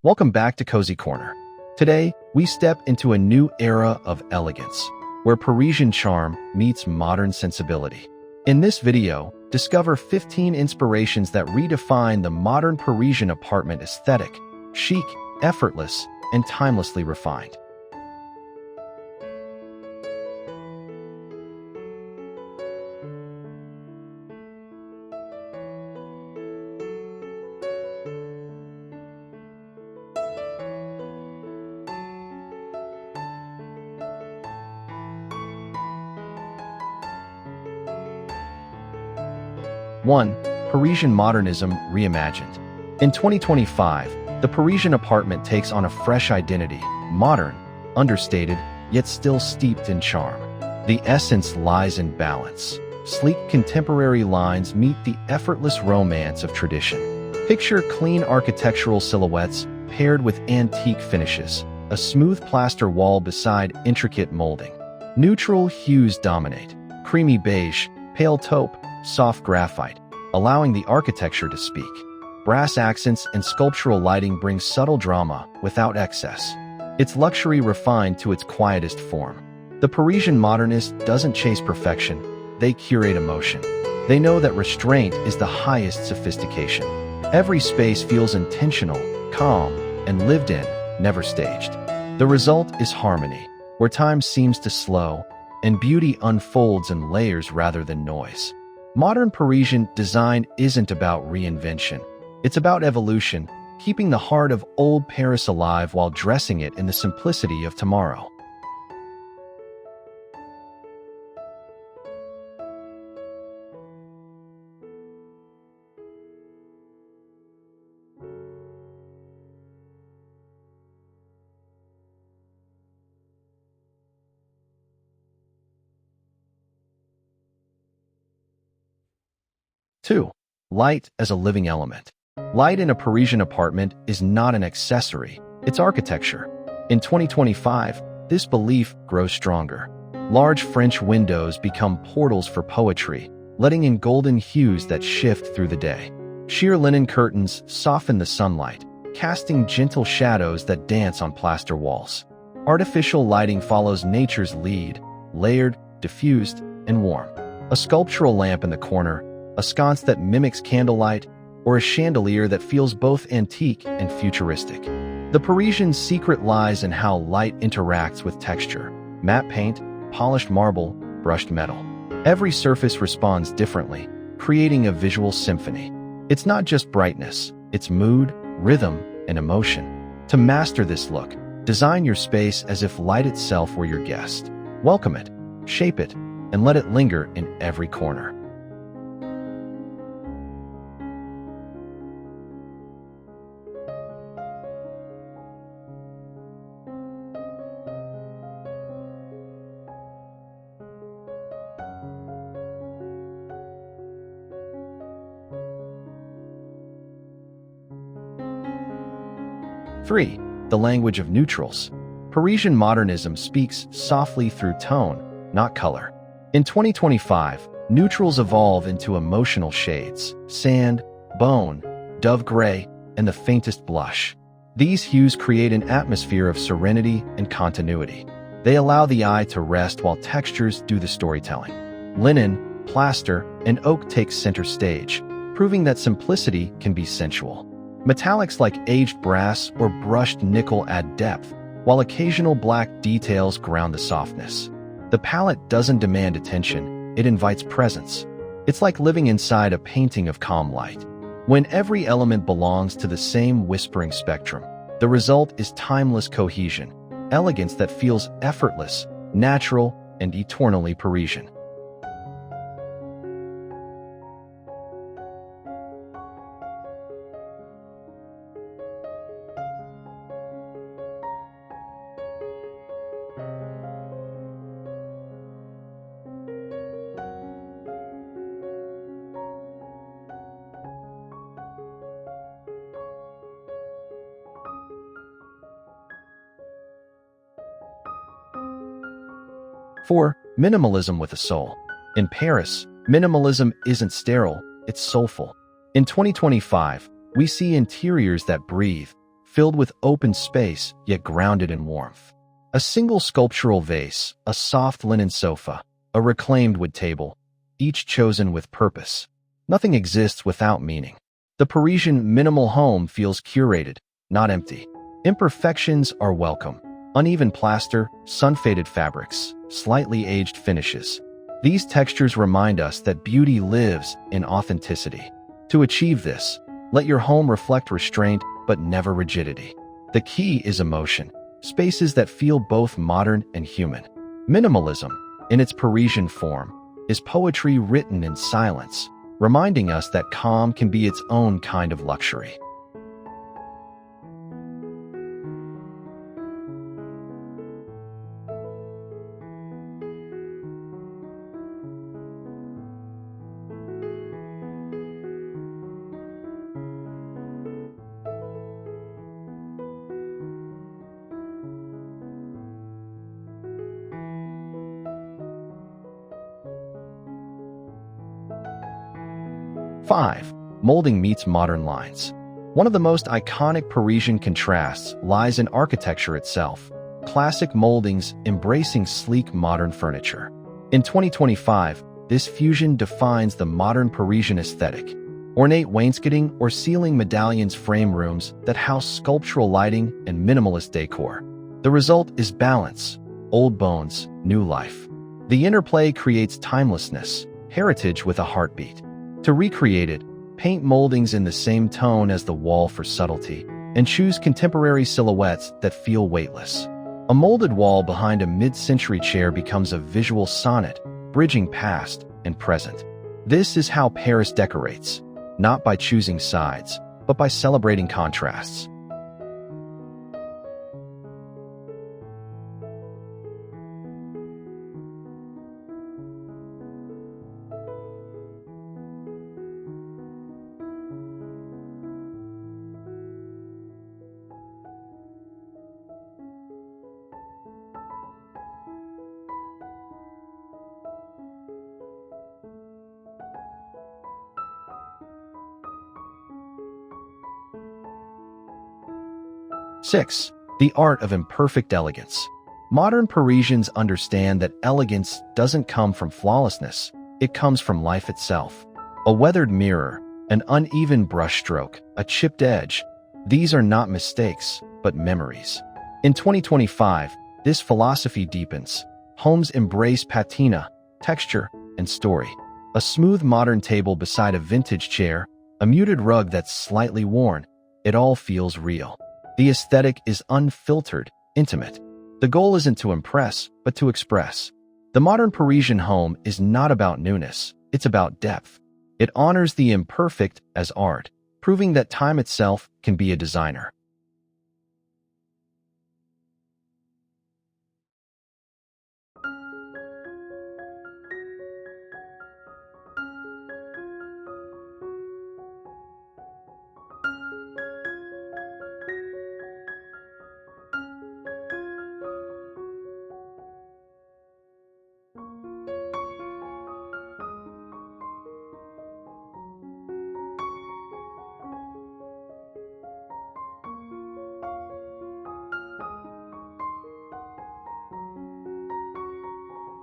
Welcome back to Cozy Corner. Today, we step into a new era of elegance, where Parisian charm meets modern sensibility. In this video, discover 15 inspirations that redefine the modern Parisian apartment aesthetic: chic, effortless, and timelessly refined. One, Parisian modernism reimagined. In 2025, the Parisian apartment takes on a fresh identity: modern, understated, yet still steeped in charm. The essence lies in balance. Sleek contemporary lines meet the effortless romance of tradition. Picture clean architectural silhouettes paired with antique finishes, a smooth plaster wall beside intricate molding. Neutral hues dominate: creamy beige, pale taupe, soft graphite, allowing the architecture to speak. Brass accents and sculptural lighting bring subtle drama without excess. It's luxury refined to its quietest form. The Parisian modernist doesn't chase perfection, they curate emotion. They know that restraint is the highest sophistication. Every space feels intentional, calm, and lived in, never staged. The result is harmony, where time seems to slow, and beauty unfolds in layers rather than noise. Modern Parisian design isn't about reinvention. It's about evolution, keeping the heart of old Paris alive while dressing it in the simplicity of tomorrow. Two, light as a living element. Light in a Parisian apartment is not an accessory, it's architecture. In 2025, this belief grows stronger. Large French windows become portals for poetry, letting in golden hues that shift through the day. Sheer linen curtains soften the sunlight, casting gentle shadows that dance on plaster walls. Artificial lighting follows nature's lead, layered, diffused, and warm. A sculptural lamp in the corner, a sconce that mimics candlelight, or a chandelier that feels both antique and futuristic. The Parisian secret lies in how light interacts with texture: matte paint, polished marble, brushed metal. Every surface responds differently, creating a visual symphony. It's not just brightness, it's mood, rhythm, and emotion. To master this look, design your space as if light itself were your guest. Welcome it, shape it, and let it linger in every corner. Three, the language of neutrals. Parisian modernism speaks softly through tone, not color. In 2025, neutrals evolve into emotional shades: sand, bone, dove gray, and the faintest blush. These hues create an atmosphere of serenity and continuity. They allow the eye to rest while textures do the storytelling. Linen, plaster, and oak take center stage, proving that simplicity can be sensual. Metallics like aged brass or brushed nickel add depth, while occasional black details ground the softness. The palette doesn't demand attention, it invites presence. It's like living inside a painting of calm light. When every element belongs to the same whispering spectrum, the result is timeless cohesion, elegance that feels effortless, natural, and eternally Parisian. Four, minimalism with a soul. In Paris, minimalism isn't sterile, it's soulful. In 2025, we see interiors that breathe, filled with open space yet grounded in warmth. A single sculptural vase, a soft linen sofa, a reclaimed wood table, each chosen with purpose. Nothing exists without meaning. The Parisian minimal home feels curated, not empty. Imperfections are welcome. Uneven plaster, sun-faded fabrics, slightly aged finishes. These textures remind us that beauty lives in authenticity. To achieve this, let your home reflect restraint but never rigidity. The key is emotion, spaces that feel both modern and human. Minimalism, in its Parisian form, is poetry written in silence, reminding us that calm can be its own kind of luxury. Five, molding meets modern lines. One of the most iconic Parisian contrasts lies in architecture itself. Classic moldings embracing sleek modern furniture. In 2025, this fusion defines the modern Parisian aesthetic. Ornate wainscoting or ceiling medallions frame rooms that house sculptural lighting and minimalist decor. The result is balance, old bones, new life. The interplay creates timelessness, heritage with a heartbeat. To recreate it, paint moldings in the same tone as the wall for subtlety, and choose contemporary silhouettes that feel weightless. A molded wall behind a mid-century chair becomes a visual sonnet, bridging past and present. This is how Paris decorates, not by choosing sides, but by celebrating contrasts. 6. The art of imperfect elegance. Modern Parisians understand that elegance doesn't come from flawlessness, it comes from life itself. A weathered mirror, an uneven brushstroke, a chipped edge, these are not mistakes, but memories. In 2025, this philosophy deepens. Homes embrace patina, texture, and story. A smooth modern table beside a vintage chair, a muted rug that's slightly worn, it all feels real. The aesthetic is unfiltered, intimate. The goal isn't to impress, but to express. The modern Parisian home is not about newness, it's about depth. It honors the imperfect as art, proving that time itself can be a designer.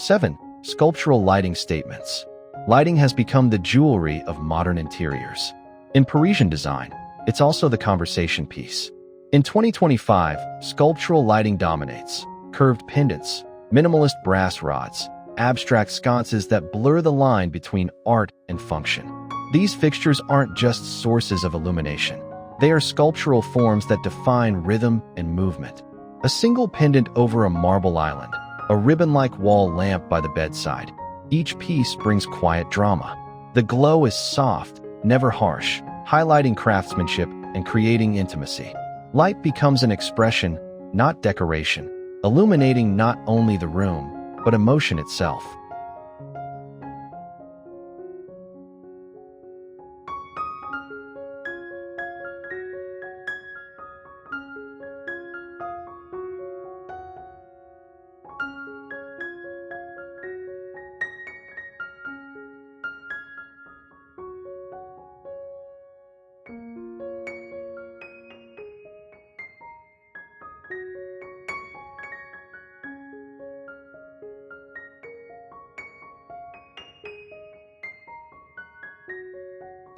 Seven, sculptural lighting statements. Lighting has become the jewelry of modern interiors. In Parisian design, it's also the conversation piece. In 2025, sculptural lighting dominates. Curved pendants, minimalist brass rods, abstract sconces that blur the line between art and function. These fixtures aren't just sources of illumination. They are sculptural forms that define rhythm and movement. A single pendant over a marble island, a ribbon-like wall lamp by the bedside. Each piece brings quiet drama. The glow is soft, never harsh, highlighting craftsmanship and creating intimacy. Light becomes an expression, not decoration, illuminating not only the room, but emotion itself.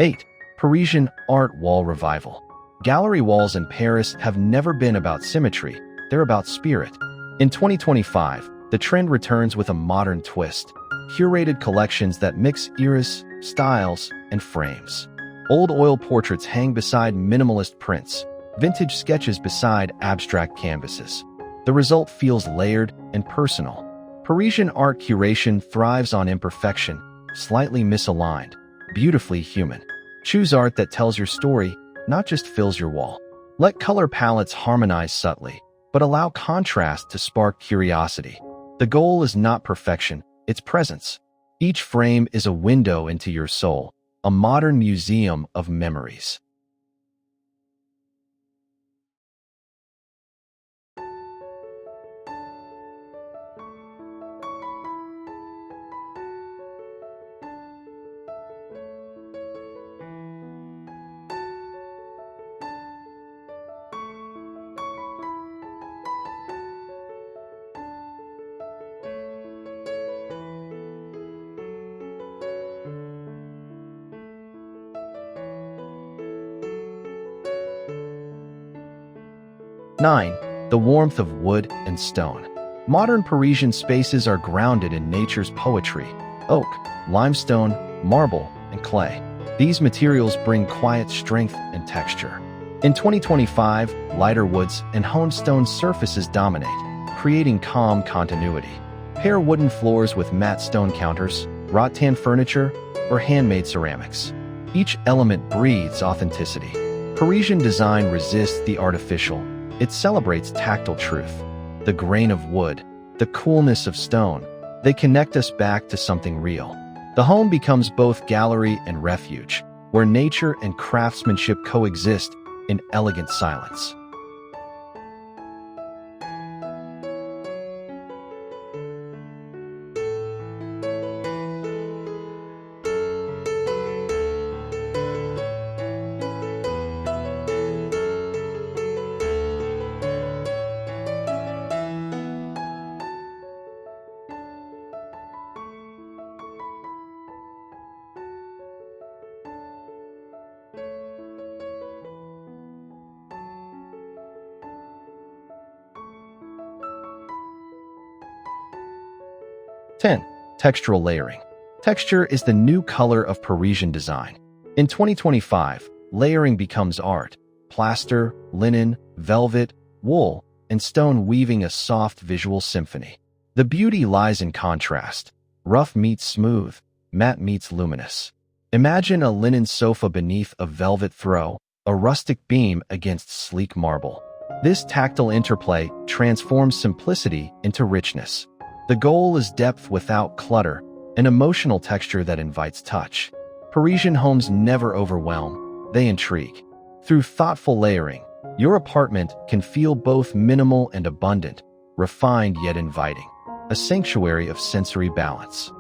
8. Parisian art wall revival. Gallery walls in Paris have never been about symmetry, they're about spirit. In 2025, the trend returns with a modern twist, curated collections that mix eras, styles, and frames. Old oil portraits hang beside minimalist prints, vintage sketches beside abstract canvases. The result feels layered and personal. Parisian art curation thrives on imperfection, slightly misaligned, beautifully human. Choose art that tells your story, not just fills your wall. Let color palettes harmonize subtly, but allow contrast to spark curiosity. The goal is not perfection, it's presence. Each frame is a window into your soul, a modern museum of memories. Nine, the warmth of wood and stone. Modern Parisian spaces are grounded in nature's poetry: oak, limestone, marble, and clay. These materials bring quiet strength and texture. In 2025, lighter woods and honed stone surfaces dominate, creating calm continuity. Pair wooden floors with matte stone counters, rattan furniture, or handmade ceramics. Each element breathes authenticity. Parisian design resists the artificial. It celebrates tactile truth. The grain of wood, the coolness of stone, they connect us back to something real. The home becomes both gallery and refuge, where nature and craftsmanship coexist in elegant silence. 10. Textural layering. Texture is the new color of Parisian design. In 2025, layering becomes art. Plaster, linen, velvet, wool, and stone weaving a soft visual symphony. The beauty lies in contrast. Rough meets smooth, matte meets luminous. Imagine a linen sofa beneath a velvet throw, a rustic beam against sleek marble. This tactile interplay transforms simplicity into richness. The goal is depth without clutter, an emotional texture that invites touch. Parisian homes never overwhelm, they intrigue. Through thoughtful layering, your apartment can feel both minimal and abundant, refined yet inviting, a sanctuary of sensory balance.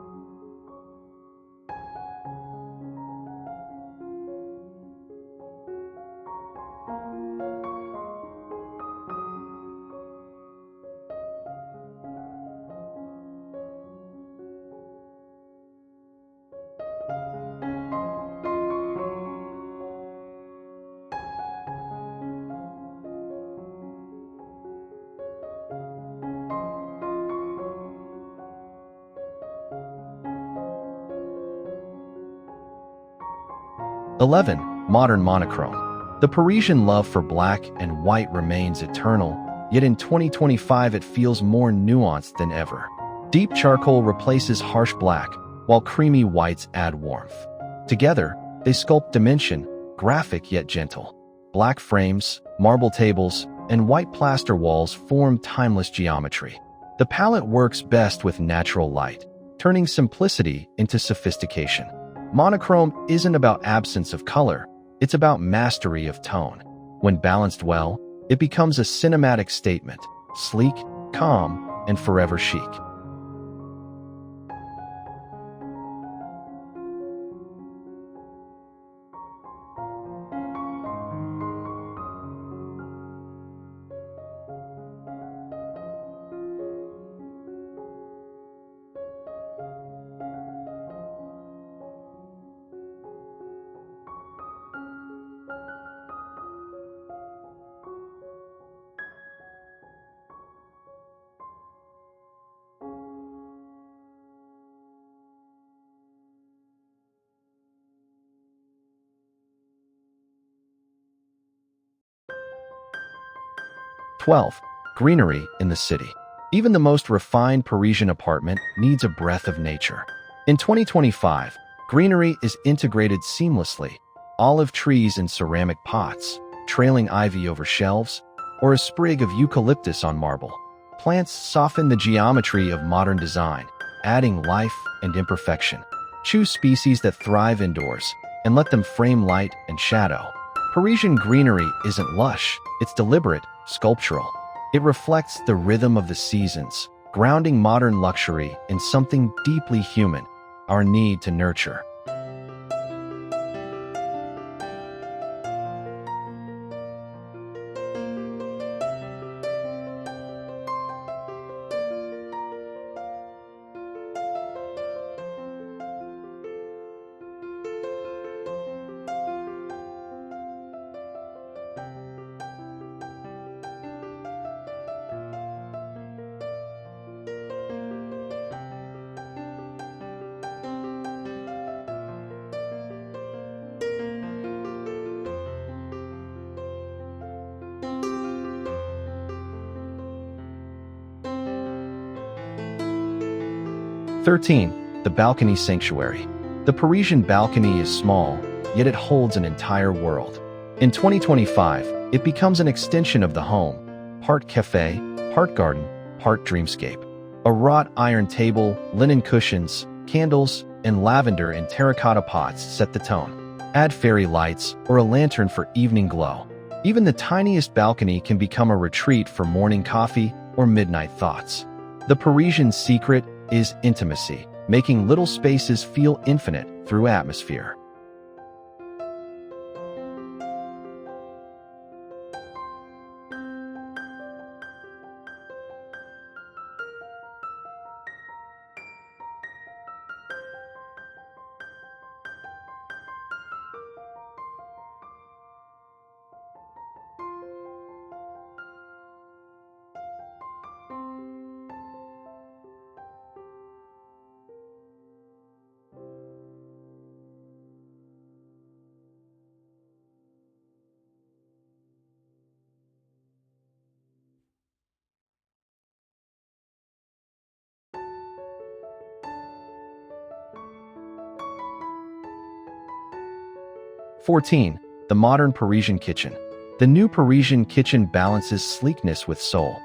11. Modern monochrome. The Parisian love for black and white remains eternal, yet in 2025 it feels more nuanced than ever. Deep charcoal replaces harsh black, while creamy whites add warmth. Together, they sculpt dimension, graphic yet gentle. Black frames, marble tables, and white plaster walls form timeless geometry. The palette works best with natural light, turning simplicity into sophistication. Monochrome isn't about absence of color, it's about mastery of tone. When balanced well, it becomes a cinematic statement, sleek, calm, and forever chic. 12. Greenery in the city. Even the most refined Parisian apartment needs a breath of nature. In 2025, greenery is integrated seamlessly. Olive trees in ceramic pots, trailing ivy over shelves, or a sprig of eucalyptus on marble. Plants soften the geometry of modern design, adding life and imperfection. Choose species that thrive indoors and let them frame light and shadow. Parisian greenery isn't lush, it's deliberate, sculptural. It reflects the rhythm of the seasons, grounding modern luxury in something deeply human, our need to nurture. 13. The balcony sanctuary. The Parisian balcony is small, yet it holds an entire world. In 2025, it becomes an extension of the home, part cafe, part garden, part dreamscape. A wrought iron table, linen cushions, candles, and lavender in terracotta pots set the tone. Add fairy lights or a lantern for evening glow. Even the tiniest balcony can become a retreat for morning coffee or midnight thoughts. The Parisian secret is intimacy, making little spaces feel infinite through atmosphere. 14. The modern Parisian kitchen. The new Parisian kitchen balances sleekness with soul.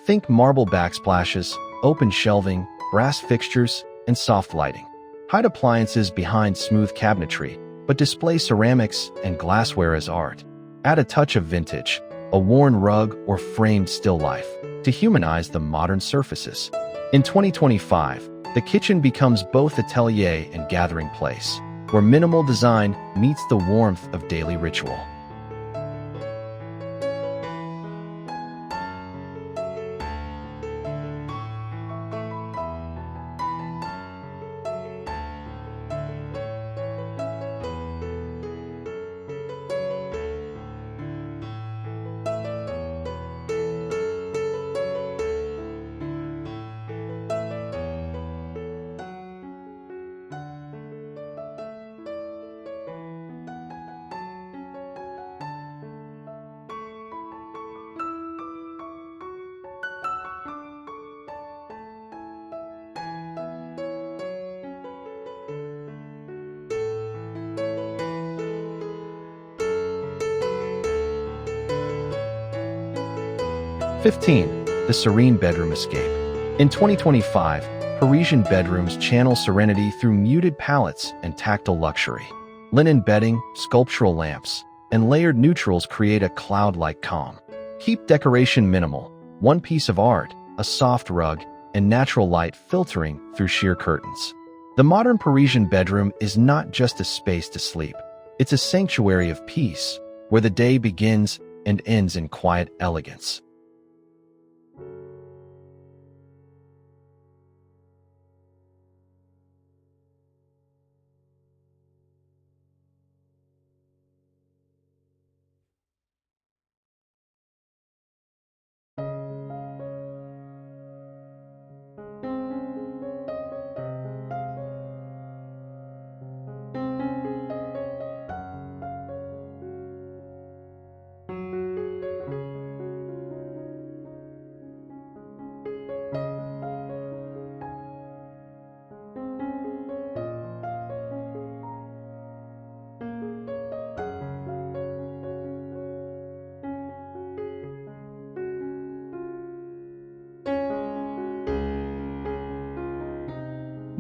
Think marble backsplashes, open shelving, brass fixtures, and soft lighting. Hide appliances behind smooth cabinetry, but display ceramics and glassware as art. Add a touch of vintage, a worn rug or framed still life, to humanize the modern surfaces. In 2025, the kitchen becomes both atelier and gathering place, where minimal design meets the warmth of daily ritual. 15. The serene bedroom escape. In 2025, Parisian bedrooms channel serenity through muted palettes and tactile luxury. Linen bedding, sculptural lamps, and layered neutrals create a cloud-like calm. Keep decoration minimal, one piece of art, a soft rug, and natural light filtering through sheer curtains. The modern Parisian bedroom is not just a space to sleep. It's a sanctuary of peace, where the day begins and ends in quiet elegance.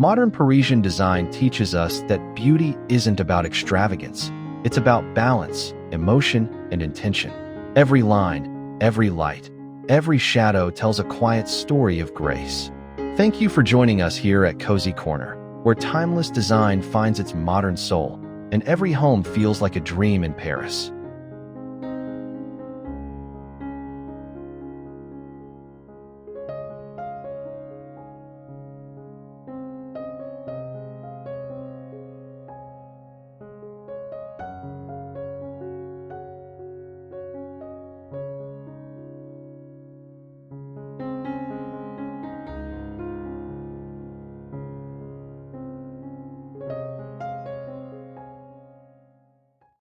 Modern Parisian design teaches us that beauty isn't about extravagance. It's about balance, emotion, and intention. Every line, every light, every shadow tells a quiet story of grace. Thank you for joining us here at Cozy Corner, where timeless design finds its modern soul, and every home feels like a dream in Paris.